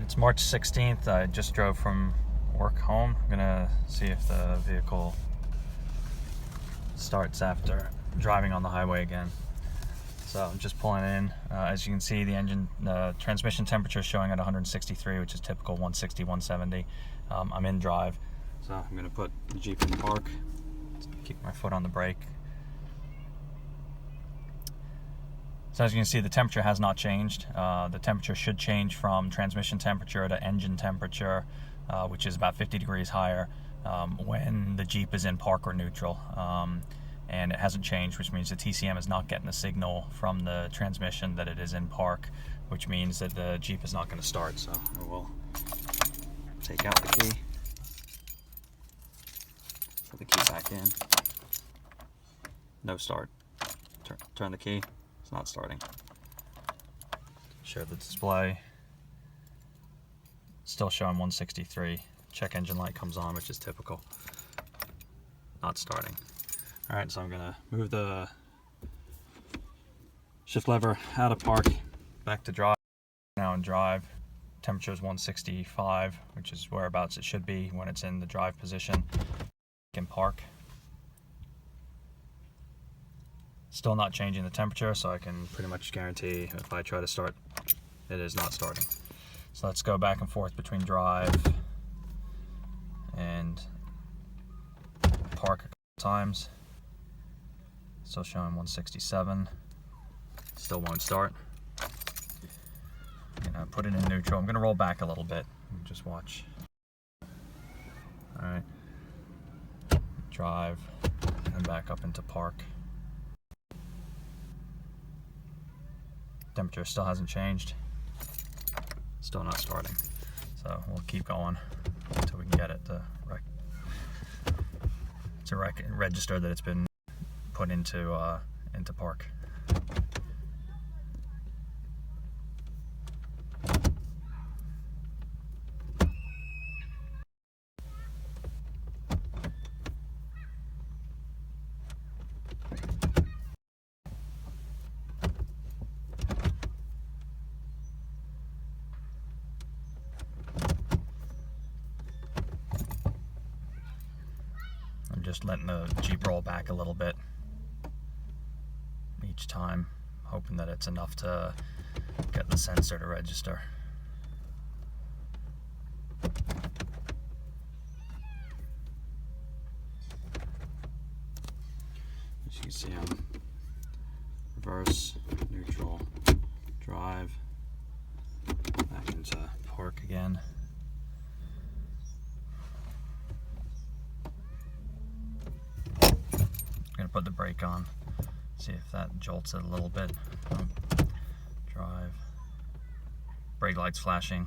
It's March 16th. I just drove from work home. I'm gonna see if the vehicle starts after driving on the highway again. So I'm just pulling in. As you can see, the transmission temperature is showing at 163, which is typical 160, 170. I'm in drive, so I'm gonna put the Jeep in park. Keep my foot on the brake. So as you can see, the temperature has not changed. The temperature should change from transmission temperature to engine temperature, which is about 50 degrees higher when the Jeep is in park or neutral. And it hasn't changed, which means the TCM is not getting a signal from the transmission that it is in park, which means that the Jeep is not going to start. So I will take out the key, put the key back in. No start. Turn the key. It's not starting. Share the display. Still showing 163. Check engine light comes on, which is typical. Not starting. Alright, so I'm gonna move the shift lever out of park, back to drive. Now in drive. Temperature is 165, which is whereabouts it should be when it's in the drive position. In park. Still not changing the temperature, so I can pretty much guarantee if I try to start, it is not starting. So let's go back and forth between drive and park a couple times. Still showing 167. Still won't start. I'm gonna put it in neutral. I'm gonna roll back a little bit and just watch. Alright. Drive and back up into park. Temperature still hasn't changed. Still not starting. So we'll keep going until we can get it to register that it's been put into park. I'm just letting the Jeep roll back a little bit each time, hoping that it's enough to get the sensor to register. As you can see, I'm reverse, neutral, drive, back into park again. I'm gonna put the brake on, see if that jolts it a little bit. Drive. Brake lights flashing.